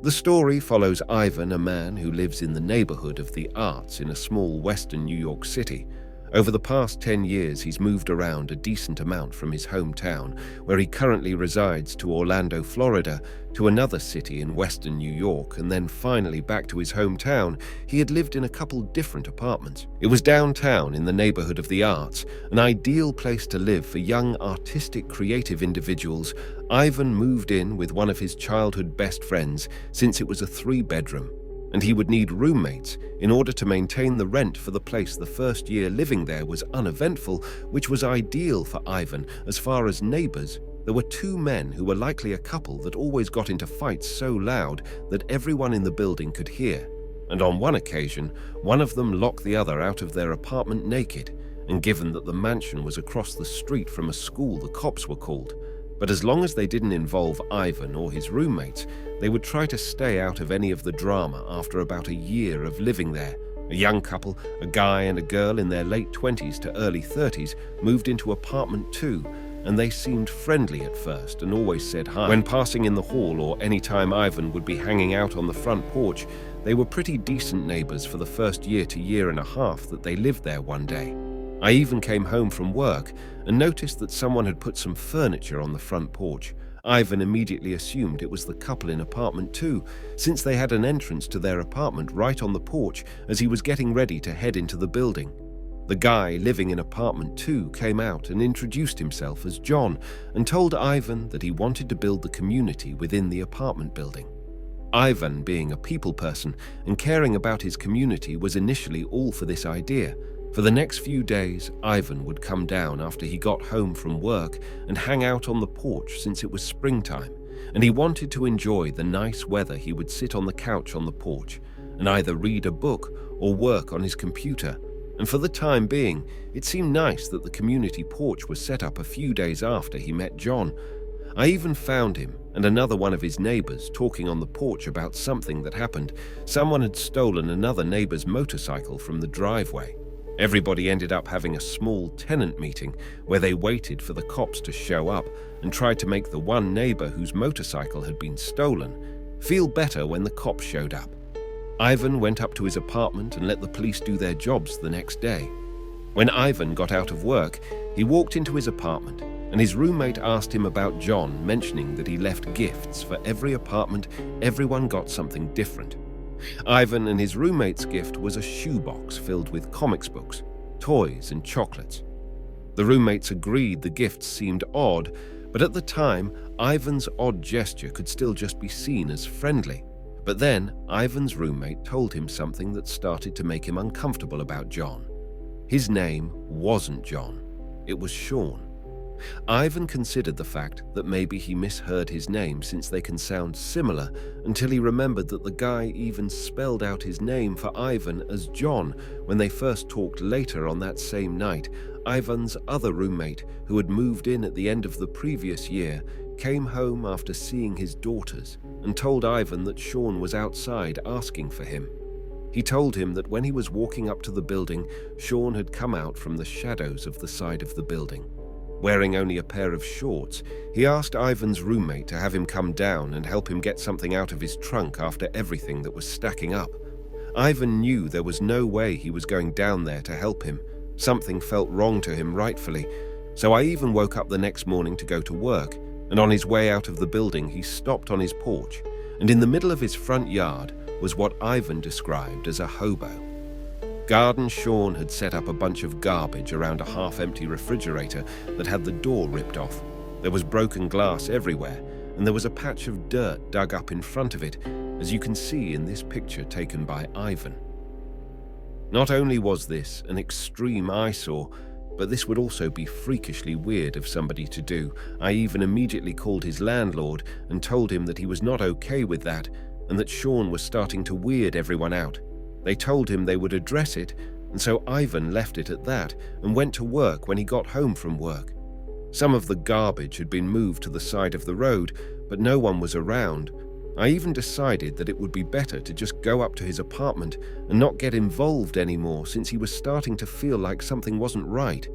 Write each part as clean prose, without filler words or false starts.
The story follows Ivan, a man who lives in the neighborhood of the arts in a small western New York City. Over the past 10 years, he's moved around a decent amount from his hometown, where he currently resides, to Orlando, Florida, to another city in western New York, and then finally back to his hometown. He had lived in a couple different apartments. It was downtown in the neighborhood of the arts, an ideal place to live for young, artistic, creative individuals. Ivan moved in with one of his childhood best friends, since it was a 3-bedroom. And he would need roommates in order to maintain the rent for the place. The first year living there was uneventful, which was ideal for Ivan. As far as neighbors, there were 2 men who were likely a couple that always got into fights so loud that everyone in the building could hear. And on one occasion, one of them locked the other out of their apartment naked, and given that the mansion was across the street from a school, the cops were called. But as long as they didn't involve Ivan or his roommates, they would try to stay out of any of the drama. After about a year of living there, a young couple, a guy and a girl in their late 20s to early 30s, moved into apartment 2, and they seemed friendly at first and always said hi. When passing in the hall or any time Ivan would be hanging out on the front porch, they were pretty decent neighbors for the first year to year and a half that they lived there. One day, I even came home from work and noticed that someone had put some furniture on the front porch. Ivan immediately assumed it was the couple in apartment 2, since they had an entrance to their apartment right on the porch as he was getting ready to head into the building. The guy living in apartment 2 came out and introduced himself as John and told Ivan that he wanted to build the community within the apartment building. Ivan, being a people person and caring about his community, was initially all for this idea. For the next few days, Ivan would come down after he got home from work and hang out on the porch since it was springtime, and he wanted to enjoy the nice weather. He would sit on the couch on the porch and either read a book or work on his computer. And for the time being, it seemed nice that the community porch was set up a few days after he met John. I even found him and another one of his neighbors talking on the porch about something that happened. Someone had stolen another neighbor's motorcycle from the driveway. Everybody ended up having a small tenant meeting where they waited for the cops to show up and tried to make the one neighbor whose motorcycle had been stolen feel better when the cops showed up. Ivan went up to his apartment and let the police do their jobs the next day. When Ivan got out of work, he walked into his apartment and his roommate asked him about John, mentioning that he left gifts for every apartment. Everyone got something different. Ivan and his roommate's gift was a shoebox filled with comics books, toys, and chocolates. The roommates agreed the gifts seemed odd, but at the time, Ivan's odd gesture could still just be seen as friendly. But then, Ivan's roommate told him something that started to make him uncomfortable about John. His name wasn't John, it was Sean. Ivan considered the fact that maybe he misheard his name since they can sound similar, until he remembered that the guy even spelled out his name for Ivan as John when they first talked later on that same night. Ivan's other roommate, who had moved in at the end of the previous year, came home after seeing his daughters and told Ivan that Sean was outside asking for him. He told him that when he was walking up to the building, Sean had come out from the shadows of the side of the building. Wearing only a pair of shorts, he asked Ivan's roommate to have him come down and help him get something out of his trunk after everything that was stacking up. Ivan knew there was no way he was going down there to help him. Something felt wrong to him, rightfully. So I even woke up the next morning to go to work, and on his way out of the building he stopped on his porch, and in the middle of his front yard was what Ivan described as a hobo. Garden Sean had set up a bunch of garbage around a half-empty refrigerator that had the door ripped off. There was broken glass everywhere, and there was a patch of dirt dug up in front of it, as you can see in this picture taken by Ivan. Not only was this an extreme eyesore, but this would also be freakishly weird of somebody to do. I even immediately called his landlord and told him that he was not okay with that, and that Sean was starting to weird everyone out. They told him they would address it, and so Ivan left it at that and went to work when he got home from work. Some of the garbage had been moved to the side of the road, but no one was around. I even decided that it would be better to just go up to his apartment and not get involved anymore, since he was starting to feel like something wasn't right.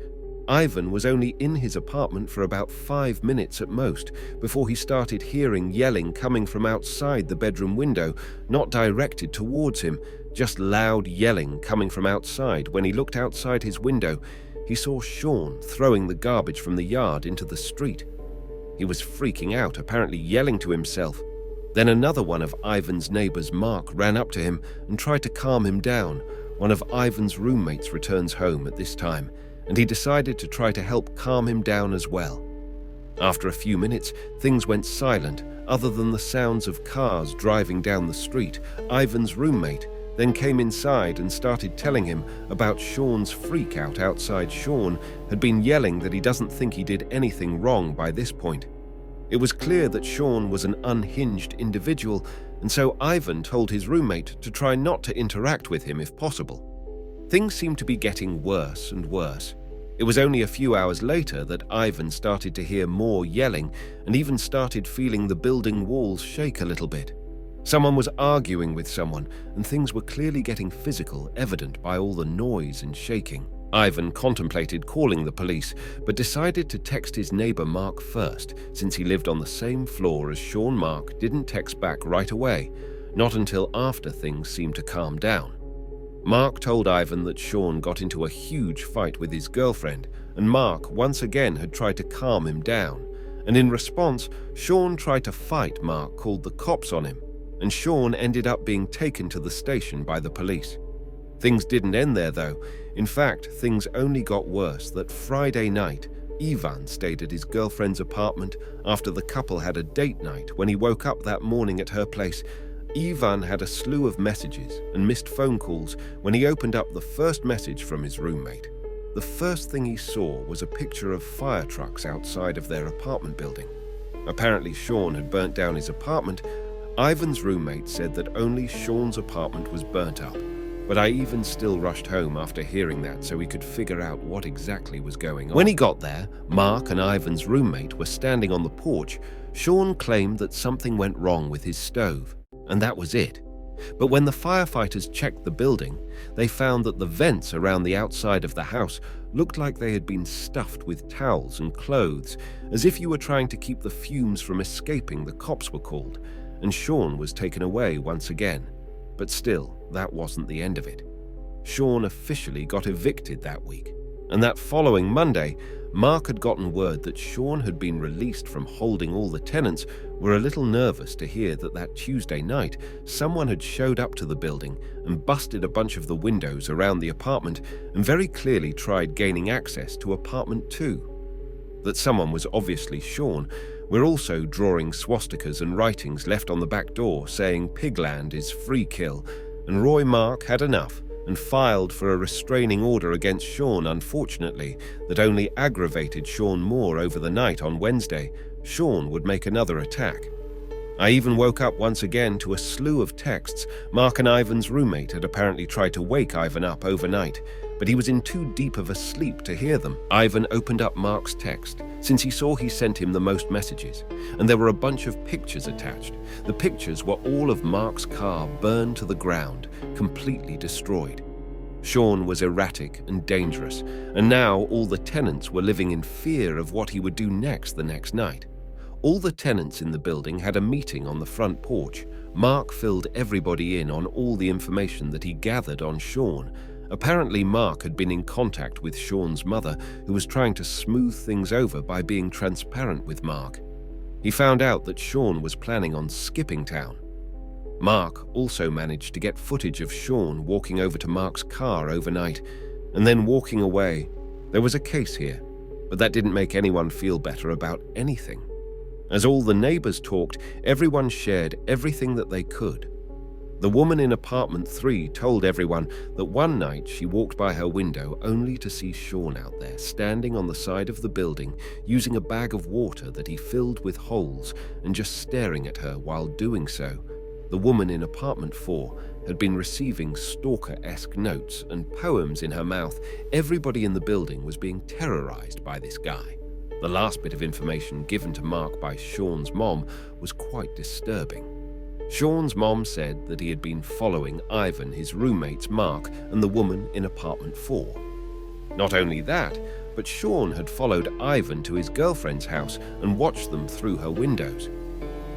Ivan was only in his apartment for about 5 minutes at most before he started hearing yelling coming from outside the bedroom window, not directed towards him, just loud yelling coming from outside. When he looked outside his window, he saw Sean throwing the garbage from the yard into the street. He was freaking out, apparently yelling to himself. Then another one of Ivan's neighbors, Mark, ran up to him and tried to calm him down. One of Ivan's roommates returns home at this time, and he decided to try to help calm him down as well. After a few minutes, things went silent, other than the sounds of cars driving down the street. Ivan's roommate then came inside and started telling him about Sean's freak out outside. Sean had been yelling that he doesn't think he did anything wrong by this point. It was clear that Sean was an unhinged individual, and so Ivan told his roommate to try not to interact with him if possible. Things seemed to be getting worse and worse. It was only a few hours later that Ivan started to hear more yelling and even started feeling the building walls shake a little bit. Someone was arguing with someone, and things were clearly getting physical, evident by all the noise and shaking. Ivan contemplated calling the police, but decided to text his neighbor Mark first, since he lived on the same floor as Sean. Mark didn't text back right away, not until after things seemed to calm down. Mark told Ivan that Sean got into a huge fight with his girlfriend, and Mark once again had tried to calm him down. And in response, Sean tried to fight. Mark called the cops on him, and Sean ended up being taken to the station by the police. Things didn't end there, though. In fact, things only got worse. That Friday night, Ivan stayed at his girlfriend's apartment after the couple had a date night. When he woke up that morning at her place, Ivan had a slew of messages and missed phone calls. When he opened up the first message from his roommate, the first thing he saw was a picture of fire trucks outside of their apartment building. Apparently, Sean had burnt down his apartment. Ivan's roommate said that only Sean's apartment was burnt up, but Ivan still rushed home after hearing that so he could figure out what exactly was going on. When he got there, Mark and Ivan's roommate were standing on the porch. Sean claimed that something went wrong with his stove, and that was it. But when the firefighters checked the building, they found that the vents around the outside of the house looked like they had been stuffed with towels and clothes, as if you were trying to keep the fumes from escaping. The cops were called, and Sean was taken away once again. But still, that wasn't the end of it. Sean officially got evicted that week, and that following Monday, Mark had gotten word that Sean had been released from holding all the tenants. Were a little nervous to hear that Tuesday night, someone had showed up to the building and busted a bunch of the windows around the apartment and very clearly tried gaining access to apartment 2. That someone was obviously Sean. We're also drawing swastikas and writings left on the back door saying Pigland is free kill, and Roy Mark had enough and filed for a restraining order against Sean. Unfortunately, that only aggravated Sean more. Over the night on Wednesday, Sean would make another attack. I even woke up once again to a slew of texts. Mark and Ivan's roommate had apparently tried to wake Ivan up overnight, but he was in too deep of a sleep to hear them. Ivan opened up Mark's text, since he saw he sent him the most messages, and there were a bunch of pictures attached. The pictures were all of Mark's car burned to the ground, completely destroyed. Sean was erratic and dangerous, and now all the tenants were living in fear of what he would do next the next night. All the tenants in the building had a meeting on the front porch. Mark filled everybody in on all the information that he gathered on Sean. Apparently, Mark had been in contact with Sean's mother, who was trying to smooth things over by being transparent with Mark. He found out that Sean was planning on skipping town. Mark also managed to get footage of Sean walking over to Mark's car overnight and then walking away. There was a case here, but that didn't make anyone feel better about anything. As all the neighbors talked, everyone shared everything that they could. The woman in apartment 3 told everyone that one night she walked by her window only to see Sean out there, standing on the side of the building, using a bag of water that he filled with holes and just staring at her while doing so. The woman in apartment 4 had been receiving stalker-esque notes and poems in her mouth. Everybody in the building was being terrorized by this guy. The last bit of information given to Mark by Sean's mom was quite disturbing. Sean's mom said that he had been following Ivan, his roommates Mark, and the woman in apartment 4. Not only that, but Sean had followed Ivan to his girlfriend's house and watched them through her windows.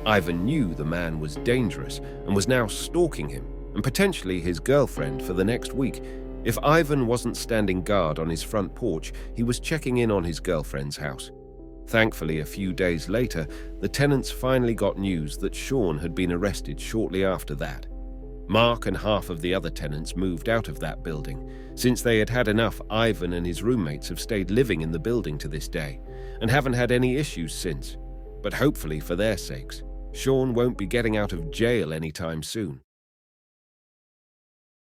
Ivan knew the man was dangerous and was now stalking him and potentially his girlfriend for the next week. If Ivan wasn't standing guard on his front porch, he was checking in on his girlfriend's house. Thankfully, a few days later, the tenants finally got news that Sean had been arrested shortly after that. Mark and half of the other tenants moved out of that building. Since they had had enough, Ivan and his roommates have stayed living in the building to this day and haven't had any issues since. But hopefully for their sakes, Sean won't be getting out of jail anytime soon.